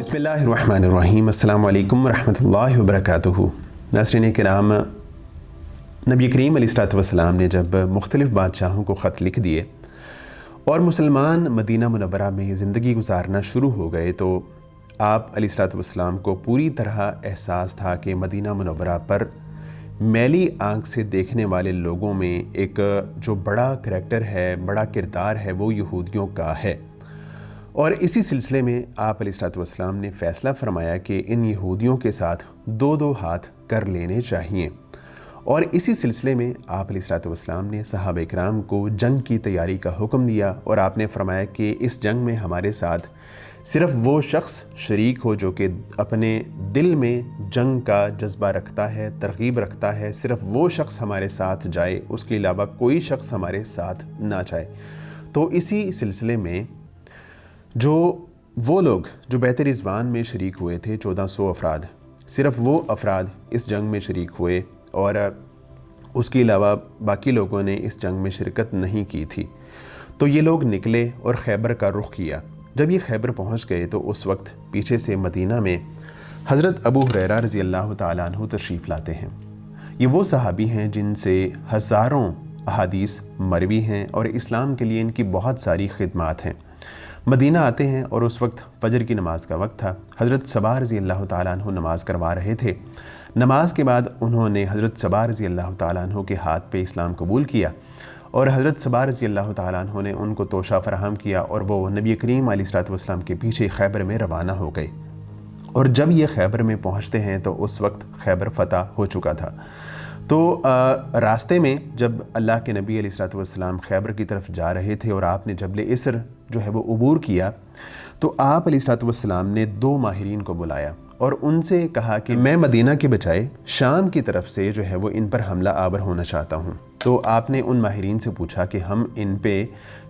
बिस्मिल्लाहिर्रहमानिर्रहीम। अस्सलामु अलैकुम वरहमतुल्लाहि वबरकातुहू। नाज़रीन किराम, नबी करीम अलैहिस्सलाम ने जब मुख्तलिफ़ बादशाहों को ख़त लिख दिए और मुसलमान मदीना मुनव्वरा में ज़िंदगी गुजारना शुरू हो गए तो आप अलैहिस्सलाम को पूरी तरह एहसास था कि मदीना मुनव्वरा पर मैली आँख से देखने वाले लोगों में एक जो बड़ा करैक्टर है, बड़ा किरदार है, वो यहूदियों का है। और इसी सिलसिले में आप अलैहिस्सलाम ने फ़ैसला फरमाया कि इन यहूदियों के साथ दो दो हाथ कर लेने चाहिए। और इसी सिलसिले में आप अलैहिस्सलाम ने सहाबा इकराम को जंग की तैयारी का हुक्म दिया और आपने फरमाया कि इस जंग में हमारे साथ सिर्फ़ वो शख्स शरीक हो जो कि अपने दिल में जंग का जज्बा रखता है, तरगीब रखता है, सिर्फ़ वो शख्स हमारे साथ जाए, उसके अलावा कोई शख्स हमारे साथ ना जाए। तो इसी सिलसिले में जो वो लोग जो बैत रिज़वान में शरीक हुए थे 1400 अफराद, सिर्फ़ वो अफराद इस जंग में शरीक हुए और उसके अलावा बाकी लोगों ने इस जंग में शिरकत नहीं की थी। तो ये लोग निकले और खैबर का रुख किया। जब ये खैबर पहुंच गए तो उस वक्त पीछे से मदीना में हज़रत अबू हुरैरा रज़ी अल्लाह तआला अन्हु तशरीफ़ लाते हैं। ये वो सहाबी हैं जिनसे हज़ारों अहादीस मरवी हैं और इस्लाम के लिए इनकी बहुत सारी खिदमात हैं। मदीना आते हैं और उस वक्त फ़जर की नमाज़ का वक्त था। हज़रत सबा रज़ी अल्लाह तआला अन्हु नमाज़ करवा रहे थे। नमाज के बाद उन्होंने हज़रत सबा रज़ी अल्लाह तआला अन्हु के हाथ पे इस्लाम कबूल किया और हज़रत सबा रज़ी अल्लाह तआला अन्हु ने उनको तोशा फ़राहम किया और वो नबी करीम अलैहिस्सलाम के पीछे खैबर में रवाना हो गए। और जब ये खैबर में पहुँचते हैं तो उस वक्त खैबर फ़तह हो चुका था। तो रास्ते में जब अल्लाह के नबी अलैहिस्सलाम खैबर की तरफ जा रहे थे और आपने जबल इसर जो है वो अबूर किया तो आप अलैहिस्सलाम ने दो माहिरीन को बुलाया और उनसे कहा कि मैं मदीना के बजाय शाम की तरफ से जो है वो इन पर हमला आवर होना चाहता हूँ। तो आपने उन माहिरीन से पूछा कि हम इन पे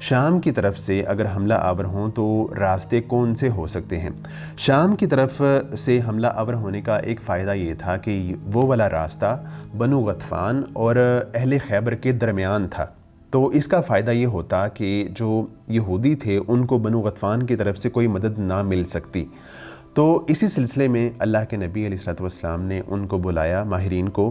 शाम की तरफ से अगर हमला आवर हों तो रास्ते कौन से हो सकते हैं। शाम की तरफ से हमला आवर होने का एक फ़ायदा ये था कि वो वाला रास्ता बनु गतफ़ान और अहले खैबर के दरमियान था। तो इसका फ़ायदा ये होता कि जो यहूदी थे उनको बनु गतफ़ान की तरफ से कोई मदद ना मिल सकती। तो इसी सिलसिले में अल्लाह के नबी अलैहिस्सलाम ने उनको बुलाया माहिरीन को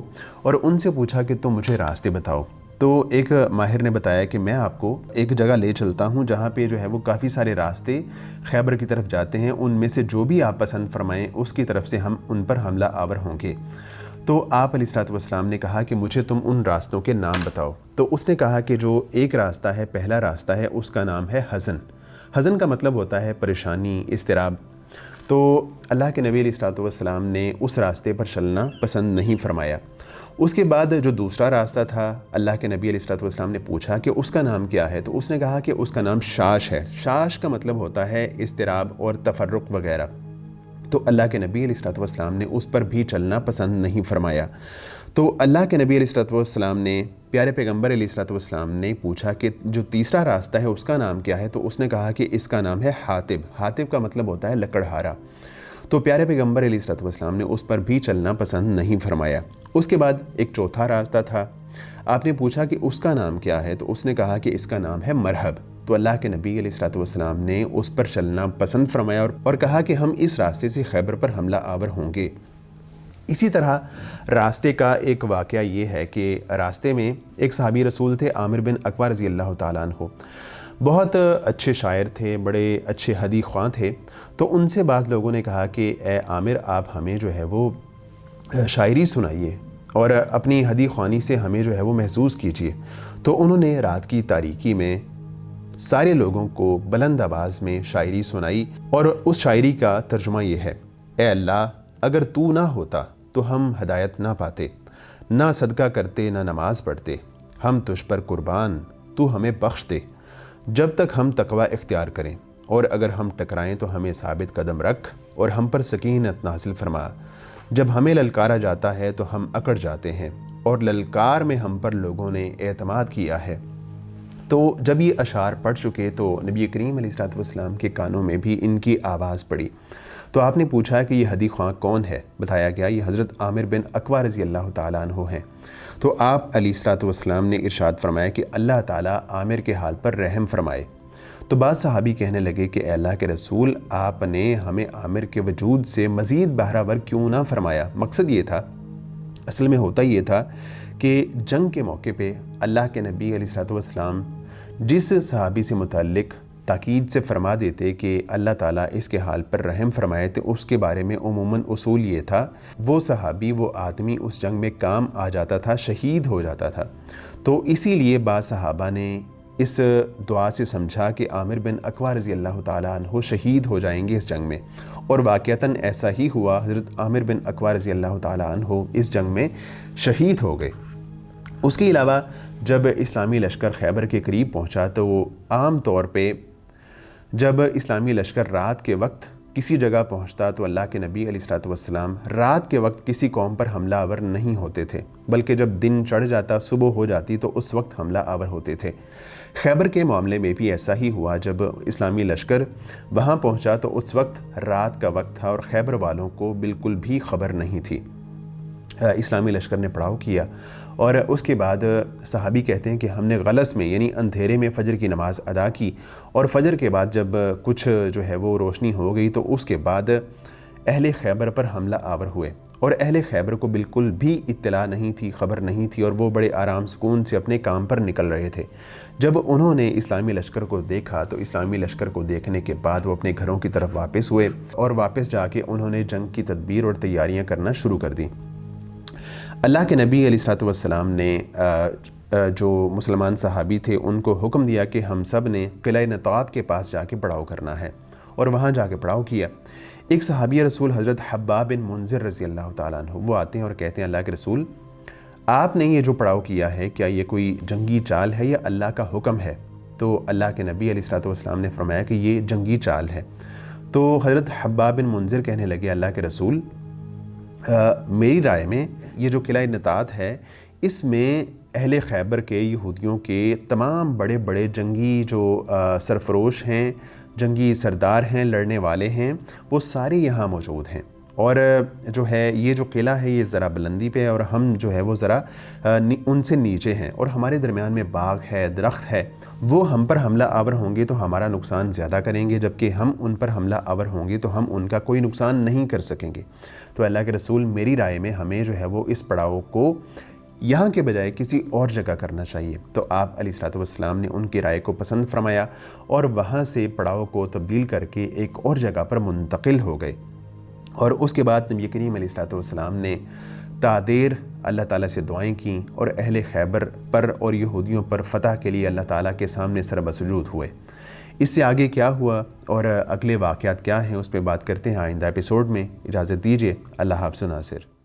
और उनसे पूछा कि तुम मुझे रास्ते बताओ। तो एक माहिर ने बताया कि मैं आपको एक जगह ले चलता हूँ जहाँ पे जो है वो काफ़ी सारे रास्ते खैबर की तरफ जाते हैं, उनमें से जो भी आप पसंद फरमाएँ उसकी तरफ से हम उन पर हमला आवर होंगे। तो आप अलैहिस्सलाम ने कहा कि मुझे तुम उन रास्तों के नाम बताओ। तो उसने कहा कि जो एक रास्ता है, पहला रास्ता है, उसका नाम है हज़न। हज़न का मतलब होता है परेशानी, इज़्तिराब। तो अल्लाह के नबी अलैहिस्सलाम ने उस रास्ते पर चलना पसंद नहीं फरमाया। उसके बाद जो दूसरा रास्ता था, अल्लाह के नबी अलैहिस्सलाम ने पूछा कि उसका नाम क्या है। तो उसने कहा कि उसका नाम शाश है। शाश का मतलब होता है इज़्तिराब और तफ़र्रुक़ वगैरह। तो अल्लाह के नबी अलैहिस्सलाम ने उस पर भी चलना पसंद नहीं फरमाया। तो अल्लाह के नबी अलैहिस्सलाम ने प्यारे पैगम्बर अलैहिस्सलाम ने पूछा कि जो तीसरा रास्ता है उसका नाम क्या है। तो उसने कहा कि इसका नाम है हातिब। हातिब का मतलब होता है लकड़हारा। तो प्यारे पैगम्बर अलैहिस्सलाम ने उस पर भी चलना पसंद नहीं फरमाया। उसके बाद एक चौथा रास्ता था। आपने पूछा कि उसका नाम क्या है। तो उसने कहा कि इसका नाम है मरहब। तो अल्लाह के नबी अलैहिस्सलाम ने उस पर चलना पसंद फरमाया और कहा कि हम इस रास्ते से खैबर पर हमला आवर होंगे। इसी तरह रास्ते का एक वाक़या ये है कि रास्ते में एक सहाबी रसूल थे, आमिर बिन अकवा रज़ी अल्लाह तआला अन्हु। बहुत अच्छे शायर थे, बड़े अच्छे हदी ख्वां थे। तो उनसे बाज़ लोगों ने कहा कि ए आमिर, आप हमें जो है वो शायरी सुनाइए और अपनी हदी ख्वानी से हमें जो है वो महसूस कीजिए। तो उन्होंने रात की तारीकी में सारे लोगों को बुलंद आवाज़ में शायरी सुनाई और उस शायरी का तर्जुमा ये है: ए अल्लाह, अगर तू ना होता तो हम हदायत ना पाते, ना सदका करते ना नमाज पढ़ते। हम तुझ पर कुर्बान, तू हमें बख्श दे जब तक हम तकवा इख्तियार करें, और अगर हम टकराएं तो हमें साबित कदम रख और हम पर सकीनत नाज़िल फरमा। जब हमें ललकारा जाता है तो हम अकड़ जाते हैं और ललकार में हम पर लोगों ने एतमाद किया है। तो जब ये अशार पढ़ चुके तो नबी करीम अलैहिस्सलाम के कानों में भी इनकी आवाज़ पड़ी। तो आपने पूछा कि ये हदी ख्वां कौन है। बताया गया ये हज़रत आमिर बिन अकवा रज़ी अल्लाह तआला अन्हु हैं। तो आप अलैहिस्सलाम ने इरशाद फरमाया कि अल्लाह ताला आमिर के हाल पर रहम फरमाए। تو بعض صحابی کہنے لگے کہ اے اللہ کے رسول، آپ نے ہمیں عامر کے وجود سے مزید بہرہ کیوں نہ فرمایا؟ مقصد یہ تھا، اصل میں ہوتا یہ تھا کہ جنگ کے موقع پہ اللہ کے نبی علیہ الصلوۃ والسلام جس صحابی سے متعلق تاکید سے فرما دیتے کہ اللہ تعالیٰ اس کے حال پر رحم فرمائے، تو اس کے بارے میں عموماً اصول یہ تھا وہ صحابی، وہ آدمی اس جنگ میں کام آ جاتا تھا، شہید ہو جاتا تھا۔ تو اسی لیے بعض صحابہ نے اس دعا سے سمجھا کہ عامر بن اقوا رضی اللہ تعالیٰ عنہ شہید ہو جائیں گے اس جنگ میں، اور واقعتاً ایسا ہی ہوا۔ حضرت عامر بن اقوا رضی اللہ تعالیٰ عنہ اس جنگ میں شہید ہو گئے۔ اس کے علاوہ جب اسلامی لشکر خیبر کے قریب پہنچا تو عام طور پہ جب اسلامی لشکر رات کے وقت کسی جگہ پہنچتا تو اللہ کے نبی علیہ الصلوۃ والسلام رات کے وقت کسی قوم پر حملہ آور نہیں ہوتے تھے، بلکہ جب دن چڑھ جاتا، صبح ہو جاتی، تو اس وقت حملہ آور ہوتے تھے۔ خیبر کے معاملے میں بھی ایسا ہی ہوا، جب اسلامی لشکر وہاں پہنچا تو اس وقت رات کا وقت تھا اور خیبر والوں کو بالکل بھی خبر نہیں تھی۔ اسلامی لشکر نے پڑاؤ کیا اور اس کے بعد صحابی کہتے ہیں کہ ہم نے غلس میں یعنی اندھیرے میں فجر کی نماز ادا کی، اور فجر کے بعد جب کچھ جو ہے وہ روشنی ہو گئی تو اس کے بعد اہل خیبر پر حملہ آور ہوئے، اور اہل خیبر کو بالکل بھی اطلاع نہیں تھی، خبر نہیں تھی، اور وہ بڑے آرام سکون سے اپنے کام پر نکل رہے تھے۔ جب انہوں نے اسلامی لشکر کو دیکھا تو اسلامی لشکر کو دیکھنے کے بعد وہ اپنے گھروں کی طرف واپس ہوئے، اور واپس جا کے انہوں نے جنگ کی تدبیر اور تیاریاں کرنا شروع کر دیں۔ اللہ کے نبی علیہ الصلوۃ والسلام نے جو مسلمان صحابی تھے ان کو حکم دیا کہ ہم سب نے قلعہ نطاط کے پاس جا کے پڑاؤ کرنا ہے، اور وہاں جا کے پڑاؤ کیا۔ ایک صحابی رسول حضرت حباب بن منذر رضی اللہ تعالیٰ عنہ وہ آتے ہیں اور کہتے ہیں اللہ کے رسول، آپ نے یہ جو پڑاؤ کیا ہے کیا یہ کوئی جنگی چال ہے یا اللہ کا حکم ہے؟ تو اللہ کے نبی علیہ الصلوۃ والسلام نے فرمایا کہ یہ جنگی چال ہے۔ تو حضرت حباب بن منذر کہنے لگے اللہ کے رسول، میری رائے میں یہ جو قلعہ نطاط ہے اس میں اہل خیبر کے یہودیوں کے تمام بڑے بڑے جنگی جو سرفروش ہیں، جنگی سردار ہیں، لڑنے والے ہیں، وہ سارے یہاں موجود ہیں، اور جو ہے یہ جو قلعہ ہے یہ ذرا بلندی پہ ہے اور ہم جو ہے وہ ذرا ان سے نیچے ہیں، اور ہمارے درمیان میں باغ ہے، درخت ہے، وہ ہم پر حملہ آور ہوں گے تو ہمارا نقصان زیادہ کریں گے، جبکہ ہم ان پر حملہ آور ہوں گے تو ہم ان کا کوئی نقصان نہیں کر سکیں گے۔ تو اللہ کے رسول میری رائے میں ہمیں جو ہے وہ اس پڑاؤ کو یہاں کے بجائے کسی اور جگہ کرنا چاہیے۔ تو آپ علیہ الصلوۃ والسلام نے ان کی رائے کو پسند فرمایا اور وہاں سے پڑاؤ کو تبدیل کر کے ایک اور جگہ پر منتقل ہو گئے، اور اس کے بعد نبی کریم علیہ الصلوۃ والسلام نے تعدیر اللہ تعالیٰ سے دعائیں کیں اور اہل خیبر پر اور یہودیوں پر فتح کے لیے اللہ تعالیٰ کے سامنے سر بسجود ہوئے۔ اس سے آگے کیا ہوا اور اگلے واقعات کیا ہیں اس پہ بات کرتے ہیں آئندہ ایپیسوڈ میں۔ اجازت دیجیے، اللہ حافظ ناصر۔